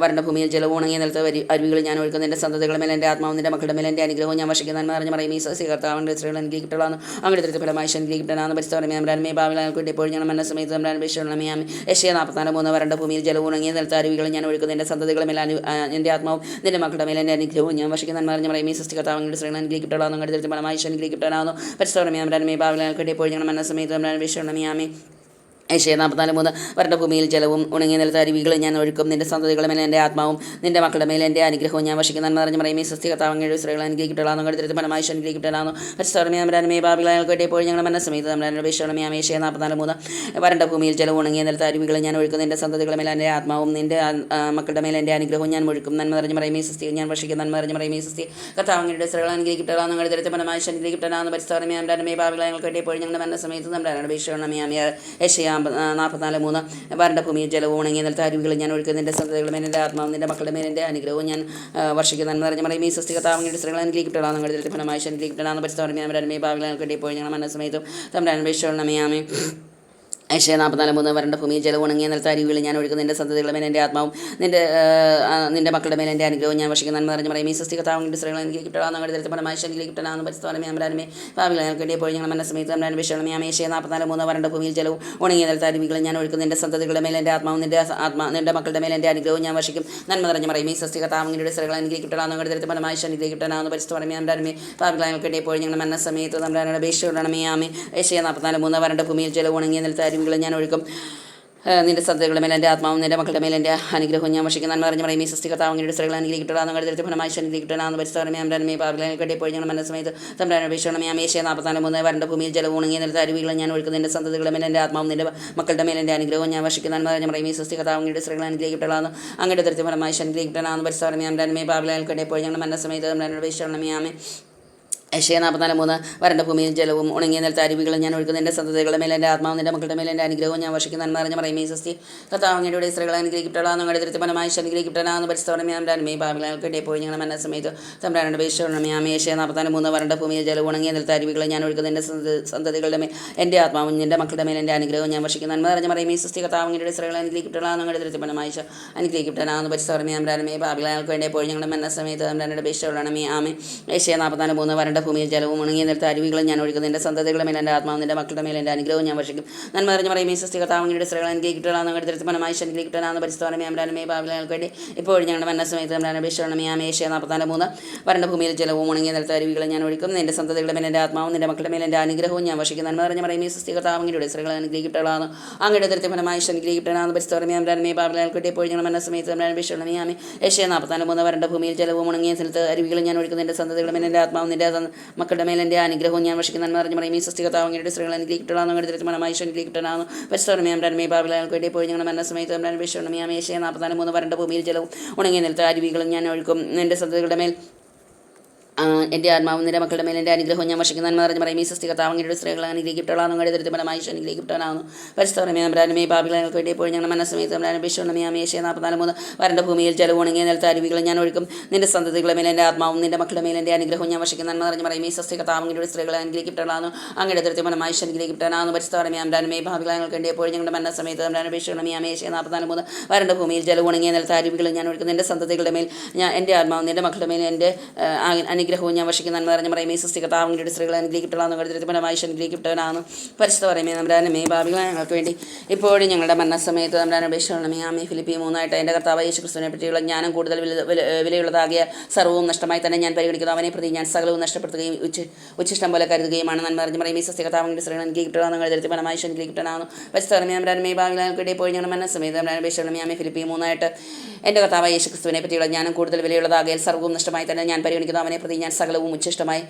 വരണ്ട ഭൂമിയിൽ ജലവും ഉണങ്ങിയ നിലത്ത് അരുവികൾ ഞാൻ ഒഴുക്കും നിന്റെ സന്തതികളുടെ മേൽ എൻ്റെ ആത്മാവും നിന്റെ മക്കളുടെ മേൽ എൻ്റെ അനുഗ്രഹവും ഞാൻ വർഷിക്കുന്ന നന്മ അറിഞ്ഞ പറയും ഈ സൃഷ്ടി കർത്താവിൻ്റെ സ്ത്രീകളെ അനുഗ്രഹിക്കപ്പെടാവുന്ന അങ്ങയുടെ ദൃശ്യ ഫലമായി അനുഗ്രഹിക്കപ്പെടാവുന്ന പരിസ്ഥമേ നമ്മുടെ ഭാവികളങ്ങൾക്ക് വേണ്ടി എപ്പോഴും ഞങ്ങളുടെ മനസ്സമേത്ത് നമ്മുടെ അപേക്ഷയുള്ളമേ യശയ്യ 44:3 വരണ്ട ഭൂമിയിൽ ജലവും ഉണങ്ങിയ നിലത്ത് അരുവികൾ ഞാൻ ഒഴുക്കും എൻ്റെ സന്തതികളുടെ മേൽ എൻ്റെ ആത്മാവും നിന്റെ മക്കളുടെ മേൽ എൻ്റെ അനുഗ്രഹവും ഞാൻ വർഷിക്കുന്ന നന്മ അറിഞ്ഞ പറയും ഈ സൃഷ്ടി കർത്താവിൻ്റെ സ്ത്രീകളെ അനുഗ്രഹിക്കപ്പെടാവുന്ന അങ്ങയുടെ ദൃശ്യ ഫലമായി അനുഗ്രഹിക്കപ്പെടാവുന്ന പരിസ്ഥമേ നമ്മുടെ ഭാവികളങ്ങൾക്ക് വേണ്ടി എപ്പോഴും ഞങ്ങളുടെ മനസ്സമേത്ത് നമ്മുടെ അപേക്ഷയുള്ളമേ യശയ്യ 44:3 വരണ്ട ഭൂമിയിൽ ജലവും ഉണങ്ങിയ നിലത്ത് അരുവികൾ ഞാൻ ഒഴുക്കും നിന്റെ സന്തതികളുടെ മേൽ എൻ്റെ ആത്മാവും നിന്റെ മക്കളുടെ മേൽ എൻ്റെ അനുഗ്രഹവും ഞാൻ വർഷിക്കുന്ന നന്മ അറിഞ്ഞ പറയും ഈ സൃഷ്ടി കർത്താവിൻ്റെ സ്ത്രീകളെ അനുഗ്രഹിക്കപ്പെടാവുന്ന അങ്ങയുടെ ദൃശ്യ ഫലമായി അനുഗ്രഹിക്കപ്പെടാവുന്ന പരിസ്ഥമേ നമ്മുടെ ഭാവികളങ്ങൾക്ക് വേണ്ടി എപ്പോഴും ഞങ്ങളുടെ മനസ്സമേത്ത് നമ്മുടെ അപേക്ഷയുള്ളമേ യശയ്യ 44:3 വരണ്ട ഭൂമിയിൽ ജലവും ഉണങ്ങിയ നിലത്ത് അരുവികൾ ഞാൻ ഒഴുക്കും നിന്റെ സന്തതികളുടെ മേൽ എൻ്റെ ആത്മാവും നിന്റെ മക്കളുടെ മേൽ എൻ്റെ അനുഗ്രഹവും ഞാൻ ഒഴുക്കും നന്മ അറിഞ്ഞ പറയും ഈ സൃഷ്ടി ഞാൻ വർഷിക്കുന്ന നന്മ അറിഞ്ഞ പറയും ഈ സൃഷ്ടി കർത്താവിൻ്റെ സ്ത്രീകളെ അനുഗ്രഹിക്കപ്പെടാവുന്ന അങ്ങയുടെ ദൃശ്യ ഫലമായി അനുഗ്രഹിക്കപ്പെടാവുന്ന പരിസ്ഥമേ നമ്മുടെ ഭാവികളങ്ങൾക്ക് വേണ്ടി എപ്പോഴും ഞങ്ങളുടെ മനസ്സമേത്ത് നമ്മുടെ അപേക്ഷയുള്ളമേ യശയ്യ 44:3 വരണ്ട ഭൂമിയിൽ ജലവും ഉണങ്ങിയ നിലത്ത് അരുവികളും ഞാൻ ഒഴുക്കുന്ന നിന്റെ സന്തതികളും എൻ്റെ ആത്മാവും നിന്റെ മക്കളുടെ മേൽ എൻ്റെ അനുഗ്രഹവും ഞാൻ വർഷിക്കുന്ന നന്മ നിറഞ്ഞ മറിയമേ സ്വസ്തി കർത്താവിന്റെ സ്ത്രീകൾ അനുഗ്രഹിക്കപ്പെടാം ഞങ്ങളുടെ ദൈവത്തിന്റെ ഫലമായി അനുഗ്രഹിക്കപ്പെടാം പരിശുദ്ധമേ അമരമേ ഭാവികളെ ഇപ്പോൾ ഞങ്ങൾ മനസ്സമേതും തമ്മിൽ അന്വേഷിച്ചോളണമേ ആമേൻ. ഏഷ്യ 44:3 വരണ്ട ഭൂമിയിൽ ജലം ഉണങ്ങിയ നിലത്ത് അരുവികൾ ഞാൻ ഒഴുക്കുന്ന നിന്റെ സന്തതികളുടെ മേൽ എൻ്റെ ആത്മാവും നിന്റെ മക്കളുടെ മേൽ എൻ്റെ അനുഗ്രഹവും ഞാൻ വർഷിക്കുന്ന നന്മ നിറഞ്ഞ മറിയമേ സ്വസ്തി കർത്താവിന്റെ സ്ത്രീകൾ അനുഗ്രഹിക്കപ്പെടാം ഞങ്ങളുടെ ദൈവത്തിന്റെ ഫലമായി അനുഗ്രഹിക്കപ്പെടാം പരിശുദ്ധമേ അമരമേ ഭാവികളെ ഇപ്പോൾ ഞങ്ങൾ മനസ്സമേതും തമ്മിൽ അന്വേഷിച്ചോളണമേ ആമേൻ. ഏഷ്യ 44:3 വരണ്ട ഭൂമിയിൽ ജലവും ഉണങ്ങിയ നിലത്ത് അരുവികൾ ഞാൻ ഒഴുക്കുന്ന നിന്റെ സന്തതികളുടെ മേൽ എൻ്റെ ആത്മാവും നിന്റെ മക്കളുടെ മേൽ എൻ്റെ അനുഗ്രഹവും ഞാൻ വർഷിക്കും നന്മ നിറഞ്ഞ മറിയമേ സ്വസ്തി കർത്താവിന്റെ സ്ത്രീകൾ അനുഗ്രഹിക്കപ്പെടാം ഞങ്ങളുടെ ദൈവത്തിന്റെ ഫലമായി അനുഗ്രഹിക്കപ്പെടാം പരിശുദ്ധമേ അമരമേ ഭാവികളെ ഇപ്പോൾ ഞങ്ങൾ മനസ്സമേതും തമ്മിൽ അപേക്ഷിച്ചോളണമേ ആമേൻ. ഏഷ്യ 44:3 വരണ്ട ഭൂമിയിൽ ജലവും ഉണങ്ങിയ നിലത്ത് അരുവികൾ ഞാൻ ഒഴുക്കും നിന്റെ സന്തതികളുടെ മേൽ എൻ്റെ ആത്മാവും നിന്റെ മക്കളുടെ മേൽ എൻ്റെ അനുഗ്രഹവും ഞാൻ വർഷിക്കുന്ന നന്മ നിറഞ്ഞ മറിയമേ സ്വസ്തി കർത്താവിന്റെ സ്ത്രീകൾ അനുഗ്രഹിക്കപ്പെടാം ഞങ്ങളുടെ ദൈവത്തിന്റെ ഫലമായി അനുഗ്രഹിക്കപ്പെടാം പരിശുദ്ധമേ അമരമേ ഭാവികളെ ഇപ്പോൾ ഞങ്ങൾ മനസ്സമേതും തമ്മിൽ അപേക്ഷിച്ചോളണമേ ആമേൻ. ഏഷ്യ 44:3 വരണ്ട ഭൂമിയിൽ ജലവും ഉണങ്ങിയ നിലത്ത് അരുവികൾ ഞാൻ ഒഴുക്കുന്ന നിന്റെ സന്തതികളുടെ മേൽ എൻ്റെ ആത്മാവും നിന്റെ മക്കളുടെ മേൽ എൻ്റെ അനുഗ്രഹവും ഞാൻ വർഷിക്കുന്ന നന്മ നിറഞ്ഞ മറിയമേ സ്വസ്തി കർത്താവിന്റെ സ്ത്രീകൾ അനുഗ്രഹിക്കപ്പെടാം അങ്ങയുടെ ദൈവത്തിന്റെ ഫലമായി അനുഗ്രഹിക്കപ്പെടാം പരിശുദ്ധമേ അമരമേ ഭാവികളെ ഇപ്പോൾ ഞങ്ങൾ മനസ്സമേതും തമ്മിൽ അപേക്ഷിച്ചോളണമേ ആമേൻ. ഏഷ്യ 44:3 വരണ്ട ഭൂമിയിൽ ജലവും ഉണങ്ങിയ നിലത്ത് അരുവികളും ഞാൻ ഒഴുക്കുന്ന നിന്റെ സന്തതികളുടെ മേൽ എൻ്റെ ആത്മാവും നിന്റെ മക്കളുടെ മേൽ എൻ്റെ അനുഗ്രഹവും ഞാൻ വർഷിക്കുന്ന നന്മ നിറഞ്ഞ മറിയമേ സ്വസ്തി കർത്താവിന്റെ സ്ത്രീകൾ അനുഗ്രഹിക്കപ്പെടാം ഞങ്ങളുടെ ദൈവത്തിന്റെ ഫലമായി അനുഗ്രഹിക്കപ്പെടാം പരിശുദ്ധമേ അമരമേ ഭാവികളെ ഇപ്പോൾ ഞങ്ങൾ മനസ്സമേതും തമ്മിൽ അപേക്ഷിച്ചോളണമേ ആമേൻ. ഏഷ്യ 44:3 വരണ്ട ഭൂമിയിൽ ജലവും ഉണങ്ങിയ നിലത്ത് അരുവികൾ ഞാൻ ഒഴുക്കുന്ന നിന്റെ സന്തതികളുടെ മേൽ എൻ്റെ ആത്മാവും നിന്റെ മക്കളുടെ മേൽ എൻ്റെ അനുഗ്രഹവും ഞാൻ വർഷിക്കുന്ന നന്മ നിറഞ്ഞ മറിയമേ സ്വസ്തി കർത്താവിന്റെ സ്ത്രീകൾ അനുഗ്രഹിക്കപ്പെടാം ഞങ്ങളുടെ ദൈവത്തിന്റെ ഫലമായി അനുഗ്രഹിക്കപ്പെടാം പരിശുദ്ധമേ അമരമേ ഭാവികളെ ഇപ്പോൾ ഞങ്ങൾ മനസ്സമേതും തമ്മിൽ അപേക്ഷിച്ചോളണമേ ആമേൻ. ഏഷ്യ 44:3 വരണ്ട ഭൂമിയിൽ ജലവും ഉണങ്ങിയ നിലത്ത് അരുവികളും ഞാൻ ഒഴുക്കുന്ന നിന്റെ സന്തതികളുടെ മേൽ എൻ്റെ ആത്മാവും നിന്റെ മക്കളുടെ മേൽ എൻ്റെ അനുഗ്രഹവും ഞാൻ വർഷിക്കും നന്മ നിറഞ്ഞ മറിയമേ സ്വസ്തി കർത്താവിന്റെ സ്ത്രീകൾ അനുഗ്രഹിക്കപ്പെടാം ഞങ്ങളുടെ ദൈവത്തിന്റെ ഫലമായി അനുഗ്രഹിക്കപ്പെടാം പരിശുദ്ധമേ അമരമേ ഭാവികളെ വേണ്ടി ഇപ്പോൾ ഞങ്ങളുടെ മനസ്സമേതും തമ്മിൽ അപേക്ഷിച്ചോളണമേ ആമേൻ. ഏഷ്യ 44:3 വരണ്ട ഭൂമിയിൽ ജലവും ഉണങ്ങിയ നിലത്ത് അരുവികളും ഞാൻ ഒഴുക്കും നിന്റെ സന്തതികളുടെ മേൽ എൻ്റെ ആത്മാവും നിന്റെ മക്കളുടെ മേൽ എൻ്റെ അനുഗ്രഹവും ഞാൻ വർഷിക്കും നന്മ നിറഞ്ഞ മറിയമേ സ്വസ്തി കർത്താവിന്റെ സ്ത്രീകൾ അനുഗ്രഹിക്കപ്പെടാം അങ്ങയുടെ ദൈവത്തിന്റെ ഫലമായി അനുഗ്രഹിക്കപ്പെടാം പരിശുദ്ധമേ അമരമേ ഭാവികളെ വേണ്ടി ഇപ്പോൾ ഞങ്ങളുടെ മനസ്സമേതും തമ്മിൽ അപേക്ഷിച്ചോളണമേ ആമേൻ. ഏഷ്യ 44:3 വരണ്ട ഭൂമിയിൽ ജലവും ഉണങ്ങിയ നിലത്ത് അരുവികളും ഞാൻ ഒഴുക്കും നിന്റെ സന്തതികളുടെ മേൽ എൻ്റെ ആത്മാവും നിന്റെ മക്കളുടെ മേൽ എൻ്റെ അനുഗ്രഹവും ഞാൻ വർഷിക്കുന്ന നന്മ നിറഞ്ഞ മറിയമേ സ്വസ്തി കർത്താവിന്റെ സ്ത്രീകൾ അനുഗ്രഹിക്കപ്പെടാം ഞങ്ങളുടെ ദൈവത്തിന്റെ ഫലമായി അനുഗ്രഹിക്കപ്പെടാം പരിശുദ്ധമേ അമരമേ ഭാവികളെ വേണ്ടി ഇപ്പോൾ ഞങ്ങളുടെ മനസ്സമേതും തമ്മിൽ അപേക്ഷിച്ചോളണമേ ആമേൻ. ഏഷ്യ 44:3 വരണ്ട ഭൂമിയിൽ ജലവും ഉണങ്ങിയ നിലത്ത് അരുവികളും ഞാൻ ഒഴുക്കും നിന്റെ സന്തതികളുടെ മേൽ എൻ്റെ ആത്മാവും നിന്റെ മക്കളുടെ മേൽ എൻ്റെ അനുഗ്രഹവും ഞാൻ വർഷിക്കുന്ന നന്മ നിറഞ്ഞ മറിയമേ സ്വസ്തി കർത്താവിന്റെ സ്ത്രീകൾ അനുഗ്രഹിക്കപ്പെടാം ഞങ്ങളുടെ ദൈവത്തിന്റെ ഫലമായി അനുഗ്രഹിക്കപ്പെടാം പരിശുദ്ധമേ അമരമേ ഭാവികളെ വേണ്ടി ഇപ്പോൾ ഞങ്ങളുടെ മനസ്സമേതും തമ്മിൽ അപേക്ഷിച്ചോളണമേ ആമേൻ. ഏഷ്യ 44:3 വരണ്ട ഭൂമിയിൽ ജലവും ഉണങ്ങിയ നിലത്ത് അരുവികളും ഞാൻ ഒഴുക്കും നിന്റെ സന്തതികളുടെ മേൽ എൻ്റെ ആത്മാവും നിന്റെ മക്കളുടെ മേൽ എൻ്റെ അനുഗ്രഹവും ഞാൻ വർഷിക്കുന്ന നന്മ നിറഞ്ഞ മറിയമേ സ്വസ്തി കർത്താവിന്റെ സ്ത്രീകൾ അനുഗ്രഹിക്കപ്പെടാം അങ്ങയുടെ ദൈവത്തിന്റെ ഫലമായി അനുഗ്രഹിക്കപ്പെടാം പരിശുദ്ധമേ അമരമേ ഭാവികളെ വേണ്ടി ഇപ്പോൾ ഞങ്ങളുടെ മനസ്സമേതും തമ്മിൽ അപേക്ഷിച്ചോളണമേ ആമേൻ. ഏഷ്യ 44:3 വരണ്ട ഭൂമിയിൽ ജലവും ഉണങ്ങിയ നിലത്ത് അരുവികളും ഞാൻ ഒഴുക്കും നിന്റെ സന്തതികളുടെ മേൽ എൻ്റെ ആത്മാവും നിന്റെ മക്കളുടെ മേൽ എൻ്റെ അനുഗ്രഹവും ഞാൻ വർഷിക്കുന്ന നന്മ നിറഞ്ഞ മറിയമേ സ്വസ്തി കർത്താവിന്റെ സ്ത്രീകൾ അനുഗ്രഹിക്കപ്പെടാം ഞങ്ങളുടെ ദൈവത്തിന്റെ ഫലമായി അനുഗ്രഹിക്കപ്പെടാം പരിശുദ്ധ മറിയമേ അമരമേ ഭാവികളെ ഞങ്ങൾക്ക് വേണ്ടി ഇപ്പോഴും ഞങ്ങളുടെ മരണസമയത്ത് തമ്മിൽ അപേക്ഷിച്ചോളണമേ ആമേൻ. ഫിലിപ്പി 3 എൻ്റെ കർത്താവ് യേശു ക്രിസ്തുവിനെ പറ്റിയുള്ള ജ്ഞാനം കൂടുതൽ വിലയുള്ളതാകിയ സർവ്വവും നഷ്ടമായി തന്നെ ഞാൻ പരിഗണിക്കുന്നു അവനെ പ്രതി ഞാൻ സകലവും നഷ്ടപ്പെടുത്തുകയും ഉച്ചിഷ്ടം പോലെ കരുതുകയുമാണ് നന്മ നിറഞ്ഞ മറിയമേ സ്വസ്തി കർത്താവിന്റെ സ്ത്രീകൾ അനുഗ്രഹിക്കപ്പെടാം ഞങ്ങളുടെ ദൈവത്തിന്റെ ഫലമായി അനുഗ്രഹിക്കപ്പെടാം പരിശുദ്ധ അമരമേ ഭാവികളെ ഞങ്ങൾക്ക് വേണ്ടി ഇപ്പോഴും ഞങ്ങളുടെ മരണസമയത്ത് തമ്മിൽ അപേക്ഷിച്ചോളണമേ ആമേൻ. ഫിലിപ്പി 3 എൻ്റെ കർത്താവ് യേശു ക്രിസ്തുവിനെ പറ്റിയുള്ള ജ്ഞാനം കൂടുതൽ വിലയുള്ളതാകിയ സർവ്വവും നഷ്ടമായി തന്നെ ഞാൻ പരിഗണിക്കുന്നു അവനെ പ്രതി ഞാൻ സകലവും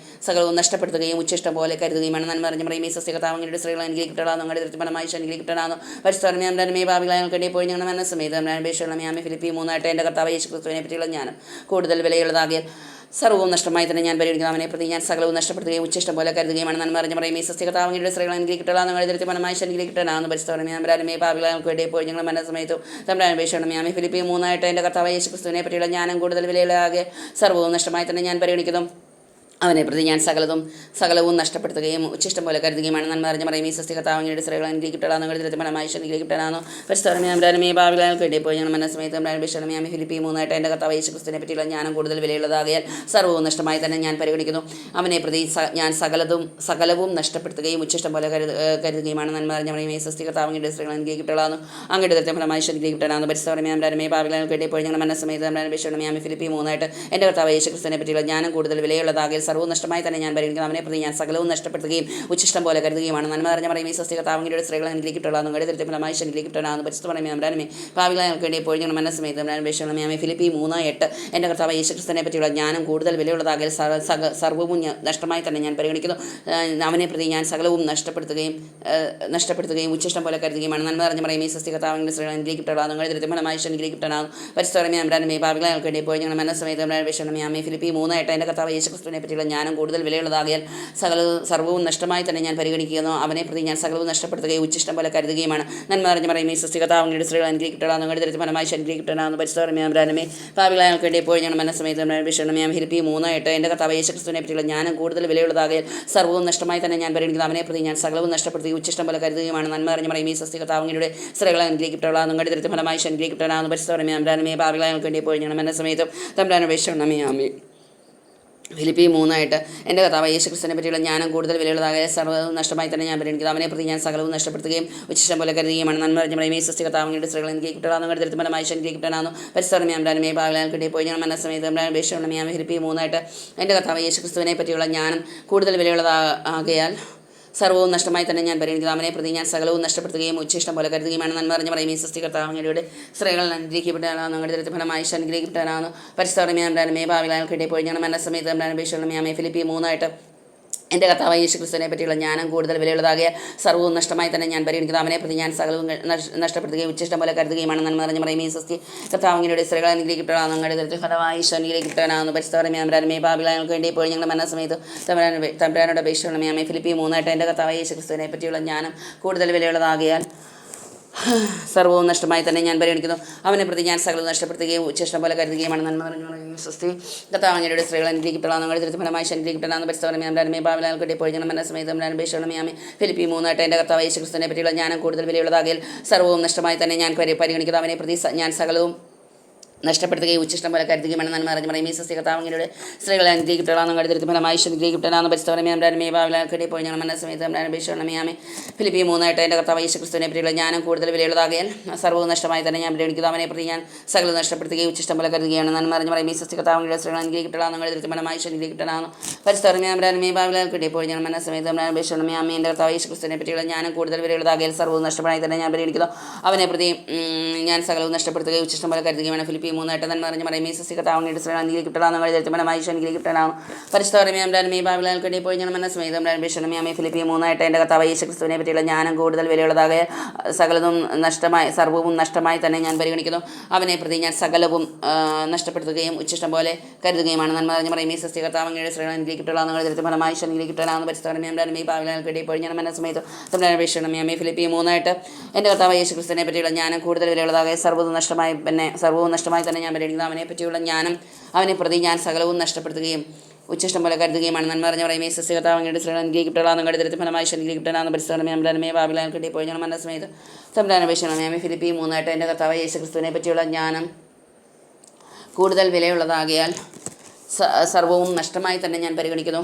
നഷ്ടപ്പെടുത്തുകയും ഉച്ചിഷ്ടം പോലെ കരുതുകയുമാണ് നന്മ നിറഞ്ഞ മറിയമേ സ്വസ്തി കർത്താവിന്റെ സ്ത്രീകൾ അനുഗ്രഹിക്കപ്പെടാം ഞങ്ങളുടെ ദൈവത്തിന്റെ ഫലമായി അനുഗ്രഹിക്കപ്പെടാം പരിശുദ്ധ അമരമേ ഭാവികളെ ഞങ്ങൾക്ക് വേണ്ടി ഇപ്പോഴും ഞങ്ങളുടെ മരണസമയത്ത് തമ്മിൽ അപേക്ഷിച്ചോളണമേ ആമേൻ. ഫിലിപ്പി 3 എൻ്റെ കർത്താവ് യേശു ക്രിസ്തുവിനെ പറ്റിയുള്ള ജ്ഞാനം കൂടുതൽ വിലയുള്ളതാകിയ സർവ്വവും നഷ്ടമായി തന്നെ ഞാൻ പരിഗണിക്കുന്നു അവനെ പ്രതി ഞാൻ സകലവും നഷ്ടപ്പെടുത്തുകയും ഉച്ചിഷ്ടം പോലെ കരുതുകയുമാണ് നന്മ നിറഞ്ഞ മറിയമേ സ്വസ്തി കർത്താവിന്റെ സ്ത്രീകൾ അനുഗ്രഹിക്കപ്പെടാം ഞങ്ങളുടെ ദൈവത്തിന്റെ ഫലമായി അനുഗ്രഹിക്കപ്പെടാം പരിശുദ്ധ അമരമേ ഭാവികളെ ഞങ്ങൾക്ക് വേണ്ടി ഇപ്പോഴും ഞങ്ങളുടെ മരണസമയത്തും തമ്മിൽ അപേക്ഷിച്ചോളണമേ ആമേൻ. ഫിലിപ്പി 3 എൻ്റെ കർത്താവ് യേശു ക്രിസ്തുവിനെ പറ്റിയുള്ള ജ്ഞാനം കൂടുതൽ വിലയുള്ളതാകിയ സർവ്വവും നഷ്ടമായി തന്നെ ഞാൻ പരിഗണിക്കുന്നു അവനെ പ്രതി ഞാൻ സകലവും നഷ്ടപ്പെടുത്തുകയും ഉച്ചിഷ്ടം പോലെ കരുതുകയുമാണ് നന്മ നിറഞ്ഞ മറിയമേ സ്വസ്തി കർത്താവിന്റെ സ്ത്രീകൾ അനുഗ്രഹിക്കപ്പെടാം ഞങ്ങളുടെ ദൈവത്തിന്റെ ഫലമായി അനുഗ്രഹിക്കപ്പെടാം പരിശുദ്ധ അമരമേ ഭാവികളെ ഞങ്ങൾക്ക് വേണ്ടി ഇപ്പോൾ ഞങ്ങളുടെ മരണസമയത്ത് തമ്മിൽ അപേക്ഷിച്ചോളണമേ ആമേൻ. ഫിലിപ്പി 3 എൻ്റെ കർത്താവ് യേശു ക്രിസ്തുവിനെ പറ്റിയുള്ള ജ്ഞാനം കൂടുതൽ വിലയുള്ളതാകിയാൽ സർവ്വവും നഷ്ടമായി തന്നെ ഞാൻ പരിഗണിക്കുന്നു അവനെ പ്രതി ഞാൻ സകലവും നഷ്ടപ്പെടുത്തുകയും ഉച്ചിഷ്ടം പോലെ കരുതുകയുമാണ് നന്മ നിറഞ്ഞ മറിയമേ സ്വസ്തി കർത്താവിന്റെ സ്ത്രീകൾ അനുഗ്രഹിക്കപ്പെടാം അങ്ങയുടെ ദൈവത്തിന്റെ ഫലമായി അനുഗ്രഹിക്കപ്പെടാം പരിശുദ്ധ അമരമേ ഭാവികളെ ഞങ്ങൾക്ക് വേണ്ടി ഇപ്പോൾ ഞങ്ങളുടെ മരണസമയത്ത് തമ്മിൽ അപേക്ഷിച്ചോളണമേ ആമേൻ. ഫിലിപ്പി 3 എൻ്റെ കർത്താവ് യേശു ക്രിസ്തുവിനെ പറ്റിയുള്ള ജ്ഞാനം കൂടുതൽ വിലയുള്ളതാകിയാൽ സർവ്വവും നഷ്ടമായി തന്നെ ഞാൻ പരിഗണിക്കുന്നു അവനെ പ്രതി ഞാൻ സകലവും നഷ്ടപ്പെടുത്തുകയും ഉച്ചിഷ്ടം പോലെ കരുതുകയുമാണ് നന്മ നിറഞ്ഞ മറിയമേ സ്വസ്തി കർത്താവിന്റെ സ്ത്രീകൾ അനുഗ്രഹിക്കപ്പെടാം നിങ്ങളുടെ ദൈവത്തിന്റെ ഫലമായി അനുഗ്രഹിക്കപ്പെടാം പരിശുദ്ധ അമരമേ ഭാവികളെ ഞങ്ങൾക്ക് വേണ്ടി ഇപ്പോൾ ഞങ്ങളുടെ മരണസമയത്ത് തമ്മിൽ അപേക്ഷിച്ചോളണമേ ആമേൻ. ഫിലിപ്പി 3:8 എൻ്റെ കർത്താവ് യേശു ക്രിസ്തുവിനെ പറ്റിയുള്ള ജ്ഞാനം കൂടുതൽ വിലയുള്ളതാകിയ സർവ്വവും നഷ്ടമായി തന്നെ ഞാൻ പരിഗണിക്കുന്നു അവനെ പ്രതി ഞാൻ സകലവും നഷ്ടപ്പെടുത്തുകയും ഉച്ചിഷ്ടം പോലെ കരുതുകയുമാണ് നന്മ നിറഞ്ഞ മറിയമേ സ്വസ്തി കർത്താവിന്റെ സ്ത്രീകൾ അനുഗ്രഹിക്കപ്പെടാം നിങ്ങളുടെ ദൈവത്തിന്റെ ഫലമായി അനുഗ്രഹിക്കപ്പെടാം പരിശുദ്ധ അമരമേ ഭാവികളെ ഞങ്ങൾക്ക് വേണ്ടി ഇപ്പോൾ ഞങ്ങളുടെ മരണസമയത്ത് തമ്മിൽ അപേക്ഷിച്ചോളണമേ ആമേൻ. ഫിലിപ്പി 3:8 എൻ്റെ കർത്താവ് യേശു ക്രിസ്തുവിനെ പറ്റിയുള്ള പറ്റിയുള്ള ജ്ഞാനം കൂടുതൽ വിലയുള്ളതാകിയാൽ സർവ്വവും നഷ്ടമായി തന്നെ ഞാൻ പരിഗണിക്കുന്നു. അവനെ പ്രതി ഞാൻ സകലവും നഷ്ടപ്പെടുത്തുകയും ഉച്ചിഷ്ടം പോലെ കരുതുകയുമാണ്. നന്മ നിറഞ്ഞ മറിയമേ സ്വസ്തി കർത്താവ് അങ്ങയുടെ സ്ത്രീകൾ അനുഗ്രഹിക്കപ്പെട്ടവളാകുന്നു. അങ്ങയുടെ ഉദരത്തിൻ ഫലമായി അനുഗ്രഹിക്കപ്പെട്ടവനാകുന്നു. പരിശുദ്ധമേ പാപികളായ ഞങ്ങൾക്ക് വേണ്ടി എപ്പോഴും ഞങ്ങളുടെ മനസ്സമയത്തും അപേക്ഷിക്കണമേ. ഫിലിപ്പി 3:8 എൻ്റെ കർത്താവ് യേശുക്രിസ്തുവിനെ പറ്റിയുള്ള ജ്ഞാനം കൂടുതൽ വിലയുള്ളതാകിയാൽ സർവ്വവും നഷ്ടമായി തന്നെ ഞാൻ പരിഗണിക്കുന്നു. അവനെ പ്രതി ഞാൻ സകലവും നഷ്ടപ്പെടുത്തുകയും ഉച്ചിഷ്ടം പോലെ കരുതുകയുമാണ്. നന്മ നിറഞ്ഞ മറിയമേ സ്വസ്തി കർത്താവ് അങ്ങയുടെ സ്ത്രീകൾ അനുഗ്രഹിക്കപ്പെട്ടവളാകുന്നു. അങ്ങയുടെ ഉദരത്തിൻ ഫലമായി അനുഗ്രഹിക്കപ്പെട്ടവനാകുന്നു. പരിശുദ്ധമേ പാപികളായ ഞങ്ങൾക്ക് വേണ്ടി എപ്പോഴും ഞങ്ങളുടെ മനസ്സമയത്തും തമ്പുരാനെ അപേക്ഷിക്കണമേ. ആമേൻ. ഫിലിപ്പി 3:8 എൻ്റെ കർത്താവ് യേശുക്രിസ്തുവിനെ പറ്റിയുള്ള ജ്ഞാനം കൂടുതൽ വിലയുള്ളതാകിയാൽ സർവ്വവും നഷ്ടമായി തന്നെ ഞാൻ പരിഗണിക്കുന്നു. അവനെ പ്രതി ഞാൻ സകലവും നഷ്ടപ്പെടുത്തുകയും ഉച്ചിഷ്ടം പോലെ കരുതുകയുമാണ്. നന്മ നിറഞ്ഞ മറിയമേ സ്വസ്തി കർത്താവ് അങ്ങയുടെ സ്ത്രീകൾ അനുഗ്രഹിക്കപ്പെട്ടവളാകുന്നു. അങ്ങയുടെ ഉദരത്തിൻ ഫലമായി അനുഗ്രഹിക്കപ്പെട്ടവനാകുന്നു. പരിശുദ്ധമേ പാപികളായ ഞങ്ങൾക്ക് വേണ്ടി എപ്പോഴും ഞങ്ങളുടെ മനസ്സമയത്തും തമ്പുരാനെ അപേക്ഷിക്കണമേ. ഫിലിപ്പി 3:8 എൻ്റെ കർത്താവ് യേശുക്രിസ്തുവിനെ പറ്റിയുള്ള ജ്ഞാനം കൂടുതൽ വിലയുള്ളതാകിയാൽ സർവ്വവും നഷ്ടമായി തന്നെ ഞാൻ പരിഗണിക്കുന്നു. അവനെ പ്രതി ഞാൻ സകലവും നഷ്ടപ്പെടുത്തുകയും ഉച്ചിഷ്ടം പോലെ കരുതുകയുമാണ്. നന്മ നിറഞ്ഞ മറിയമേ സ്വസ്തി കർത്താവ് അങ്ങയുടെ സ്ത്രീകൾ അനുഗ്രഹിക്കപ്പെട്ടവനാകുന്നു. അങ്ങയുടെ ഉദരത്തിൻ ഫലമായി അനുഗ്രഹിക്കപ്പെട്ടവനാകുന്നു. പരിശുദ്ധമേ പാപികളായ ഞങ്ങൾക്ക് വേണ്ടി എപ്പോഴും ഞങ്ങളുടെ മനസ്സമയത്തും തമ്പുരാനെ അപേക്ഷിക്കണമേ. ഫിലിപ്പി 3:8 എൻ്റെ കർത്താവ് യേശുക്രിസ്തുവിനെ പറ്റിയുള്ള ജ്ഞാനം കൂടുതൽ വിലയുള്ളതാകിയ സർവ്വവും നഷ്ടമായി തന്നെ ഞാൻ പരിഗണിക്കുന്നു. അവനെ പ്രതി ഞാൻ സകലവും നഷ്ടപ്പെടുത്തുകയും ഉച്ചിഷ്ടം പോലെ കരുതുകയുമാണ്. നന്മ നിറഞ്ഞ മറിയമേ സ്വസ്തി കർത്താവ് അങ്ങയുടെ സ്ത്രീകൾ അനുഗ്രഹിക്കപ്പെട്ടവളാകുന്നു. അങ്ങയുടെ ഉദരത്തിൻ ഫലമായി അനുഗ്രഹിക്കപ്പെട്ടവനാകുന്നു. പരിശുദ്ധമേ പാപികളായ ഞങ്ങൾക്ക് വേണ്ടി എപ്പോഴും ഞങ്ങളുടെ മനസ്സമയത്തും തമ്പുരാനോട് അപേക്ഷിക്കണമേ. ഫിലിപ്പി 3:8 എൻ്റെ കർത്താവ് യേശുക്രിസ്തുവിനെ പറ്റിയുള്ള ജ്ഞാനം കൂടുതൽ വിലയുള്ളതാകിയാൽ സർവ്വവും നഷ്ടമായി തന്നെ ഞാൻ പരിഗണിക്കുന്നു. അവനെ പ്രതി ഞാൻ സകലവും നഷ്ടപ്പെടുത്തുകയും ഉച്ചിഷ്ടം പോലെ കരുതുകയുമാണ്. നന്മ നിറഞ്ഞ സ്വസ്തി കർത്താവ് അങ്ങയുടെ സ്ത്രീകൾ അനുഗ്രഹിക്കപ്പെട്ടവളാകുന്നു. അങ്ങയുടെ ഉദരത്തിൻ ഫലമായി അനുഗ്രഹിക്കപ്പെട്ടവനാകുന്നു. പരിശുദ്ധമേ പാപികളായ ഞങ്ങൾക്ക് വേണ്ടി എപ്പോഴും ഞങ്ങളുടെ മനസ്സമയത്തും തമ്പുരാനെ അപേക്ഷിക്കണമേ. ഫിലിപ്പി 3:8 എൻ്റെ കർത്താവ് യേശുക്രിസ്തുവിനെ പറ്റിയുള്ള ജ്ഞാനം കൂടുതൽ വിലയുള്ളതാകിയാൽ സർവ്വവും നഷ്ടമായി തന്നെ ഞാൻ പരിഗണിക്കുന്നു. അവനെ പ്രതി ഞാൻ സകലവും നഷ്ടപ്പെടുത്തുകയും ഉച്ചിഷ്ടം പോലെ കരുതുകയുമാണ്. നന്മ നിറഞ്ഞ മറിയമേ സ്വസ്തി കർത്താവ് അങ്ങയുടെ സ്ത്രീകളെ അനുഗ്രഹിക്കപ്പെട്ടവളാകുന്നു. അങ്ങയുടെ ഉദരത്തിൻ ഫലമായി അനുഗ്രഹിക്കപ്പെട്ടവനാകുന്നു. പരിശുദ്ധമേ പാപികളായ ഞങ്ങൾക്ക് വേണ്ടി എപ്പോഴും ഞങ്ങളുടെ മനസ്സമയത്തും തമ്പുരാനെ അപേക്ഷിക്കണമേ. ഫിലിപ്പി 3:8 എൻ്റെ കർത്താവ് യേശുക്രിസ്തുവിനെ പറ്റിയുള്ള ജ്ഞാനം കൂടുതൽ വിലയുള്ളതാകിയാൽ സർവ്വവും നഷ്ടമായി തന്നെ ഞാൻ പരിഗണിക്കുന്നു. അവനെ പ്രതി ഞാൻ സകലവും നഷ്ടപ്പെടുത്തുകയും ഉച്ചിഷ്ടം പോലെ കരുതുകയാണ്. നന്മ നിറഞ്ഞ മറിയമേ സ്വസ്തി കർത്താവ് അങ്ങയുടെ സ്ത്രീകൾ അനുഗ്രഹിക്കപ്പെട്ടവളാകുന്നു. അങ്ങയുടെ ഉദരത്തിൻ ഫലമായി അനുഗ്രഹിക്കപ്പെട്ടവനാകുന്നു. പരിശുദ്ധമേ പാപികളായ ഞങ്ങൾക്ക് വേണ്ടി എപ്പോഴും ഞങ്ങളുടെ മനസ്സമയത്തും തമ്പുരാനെ അപേക്ഷിക്കണമേ. ആമേൻ. എൻ്റെ കർത്താവ് യേശുക്രിസ്തുവിനെ പറ്റിയുള്ള ജ്ഞാനം കൂടുതൽ വിലയുള്ളതാകിയാൽ സർവ്വവും നഷ്ടമായി തന്നെ ഞാൻ പരിഗണിക്കുന്നു. അവനെ പ്രതി ഞാൻ സകലവും നഷ്ടപ്പെടുത്തുകയും ഉച്ചിഷ്ടം പോലെ കരുതുകയാണ്. ഫിലിപ്പി 3:8 നന്മ നിറഞ്ഞ മറിയമേ സ്വസ്തി കർത്താവ് അങ്ങയുടെ സ്ത്രീകൾ അനുഗ്രഹിക്കപ്പെട്ടവളാകുന്നു. അങ്ങയുടെ ഉദരത്തിൻ ഫലമായി അനുഗ്രഹിക്കപ്പെട്ടവനാകുന്നു. പരിശുദ്ധമേ പാപികളായ ഞങ്ങൾക്ക് വേണ്ടി എപ്പോഴും ഞങ്ങളുടെ മനസ്സമയത്തും തമ്പുരാനെ അപേക്ഷിക്കണമേ. ഫിലിപ്പി 3:8 എൻ്റെ കർത്താവ് യേശുക്രിസ്തുവിനെ പറ്റിയുള്ള ജ്ഞാനം കൂടുതൽ വിലയുള്ളതാകിയ സകലതും സർവ്വവും നഷ്ടമായി തന്നെ ഞാൻ പരിഗണിക്കുന്നു. അവനെ പ്രതി ഞാൻ സകലവും നഷ്ടപ്പെടുത്തുകയും ഉച്ചിഷ്ടം പോലെ കരുതുകയുമാണ്. നന്മ നിറഞ്ഞ മറിയമേ സ്വസ്തി കർത്താവ് അങ്ങയുടെ സ്ത്രീകൾ അനുഗ്രഹിക്കപ്പെട്ടവളാകുന്നു. അങ്ങയുടെ ഉദരത്തിൻ ഫലമായി അനുഗ്രഹിക്കപ്പെട്ടവനാകുന്നു. പരിശുദ്ധമേ പാപികളായ ഞങ്ങൾക്ക് വേണ്ടി എപ്പോഴും ഞങ്ങളുടെ മനസ്സമയത്തും തമ്പുരാനെ അപേക്ഷിക്കണമേ. ഫിലിപ്പി 3:8 എൻ്റെ കർത്താവ് യേശുക്രിസ്തുവിനെ പറ്റിയുള്ള ജ്ഞാനം കൂടുതൽ വിലയുള്ളതാകിയ സർവ്വവും നഷ്ടമായി തന്നെ ഞാൻ പരിഗണിക്കുന്നു. അവനെ പറ്റിയുള്ള ജ്ഞാനം അവനെ പ്രതി ഞാൻ സകലവും നഷ്ടപ്പെടുത്തുകയും ഉച്ചിഷ്ടം പോലെ കരുതുകയുമാണ്. നന്മ നിറഞ്ഞ മറിയമേ സ്വസ്തി കർത്താവ് അങ്ങയുടെ സ്ത്രീകൾ അനുഗ്രഹിക്കപ്പെട്ടവളാകുന്നു. അങ്ങയുടെ ഉദരത്തിൻ ഫലമായി അനുഗ്രഹിക്കപ്പെട്ടവനാകുന്നു. പരിശുദ്ധമേ പാപികളായ ഞങ്ങൾക്ക് വേണ്ടി എപ്പോഴും ഞങ്ങളുടെ മനസ്സമയത്തും തമ്പുരാനെ അപേക്ഷിക്കണമേ. ഫിലിപ്പി 3:8 എൻ്റെ കർത്താവ് യേശുക്രിസ്തുവിനെ പറ്റിയുള്ള ജ്ഞാനം കൂടുതൽ വിലയുള്ളതാകിയാൽ സർവ്വവും നഷ്ടമായി തന്നെ ഞാൻ പരിഗണിക്കുന്നു.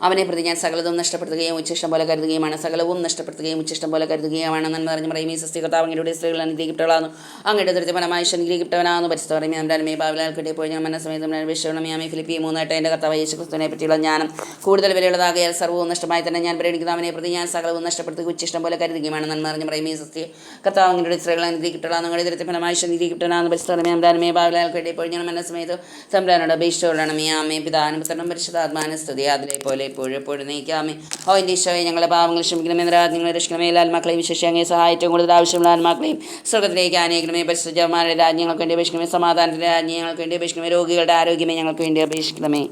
അവനെ പ്രതി ഞാൻ സകലതും നഷ്ടപ്പെടുത്തുകയും ഉച്ചിഷ്ടം പോലെ കരുതുകയുമാണ്. സകലവും നഷ്ടപ്പെടുത്തുകയും ഉച്ചിഷ്ടം പോലെ കരുതുകയുമാണ്. നന്മ നിറഞ്ഞ മറിയമേ സ്വസ്തി കർത്താവ് അങ്ങയുടെ സ്ത്രീകൾ അനുഗ്രഹിക്കപ്പെട്ടവളാകുന്നു. അങ്ങയുടെ ഉദരത്തിൻ ഫലമായി അനുഗ്രഹിക്കപ്പെട്ടവനാകുന്നു. പരിശുദ്ധമേ പാപികളായ ഞങ്ങൾക്ക് വേണ്ടി എപ്പോഴും ഞങ്ങളുടെ മനസ്സമയത്തും അപേക്ഷിക്കണമേ. ഫിലിപ്പി 3:8 എൻ്റെ കർത്താവ് യേശുക്രിസ്തുവിനെ പറ്റിയുള്ള ജ്ഞാനം കൂടുതൽ വിലയുള്ളതാകിയാൽ സർവ്വവും നഷ്ടമായി തന്നെ ഞാൻ പരിഗണിക്കുന്നു. അവനെ പ്രതി ഞാൻ സകലവും നഷ്ടപ്പെടുത്തുകയും ഉച്ചിഷ്ടം പോലെ കരുതുകയുമാണ്. നന്മ നിറഞ്ഞ മറിയമേ സ്വസ്തി കർത്താവ് അങ്ങയുടെ സ്ത്രീകൾ അനുഗ്രഹിക്കപ്പെട്ടവളാകുന്നു. അങ്ങയുടെ ഉദരത്തിൻ ഫലമായി അനുഗ്രഹിക്കപ്പെട്ടവനാകുന്നു. പരിശുദ്ധമേ പാപികളായ ഞങ്ങൾക്ക് വേണ്ടി എപ്പോഴും ഞങ്ങളുടെ മനസ്സമയത്തും തമ്പുരാനോട് അപേക്ഷിച്ചുകൊള്ളണമേ. ആമേൻ. പിതാവിനും പുത്രനും പരിശുദ്ധാത്മാവിനും സ്തുതി. അതിലെ പോലെ എപ്പോഴും നീക്കാമേ. ഓ എൻ്റെ ഈശോയെ, ഞങ്ങളുടെ പാവങ്ങൾ ക്ഷമിക്കണമേ. നിങ്ങളെ രക്ഷിക്കണമേ. എല്ലാ ആത്മാക്കളെയും വിശേഷം അങ്ങേ സഹായിച്ചും കൂടുതൽ ആവശ്യമുള്ള ആത്മാക്കളെയും സ്വർഗ്ഗത്തിലേക്ക് ആനയിക്കണമേ. പരിശുദ്ധന്മാരുടെ രാജ്ഞങ്ങൾക്ക് വേണ്ടി അപേക്ഷിക്കണമേ. സമാധാനത്തിൻ്റെ രാജ്ഞങ്ങൾക്ക് വേണ്ടി അപേക്ഷിക്കണമേ. രോഗികളുടെ ആരോഗ്യമേ ഞങ്ങൾക്ക് വേണ്ടി അപേക്ഷിക്കണമേ.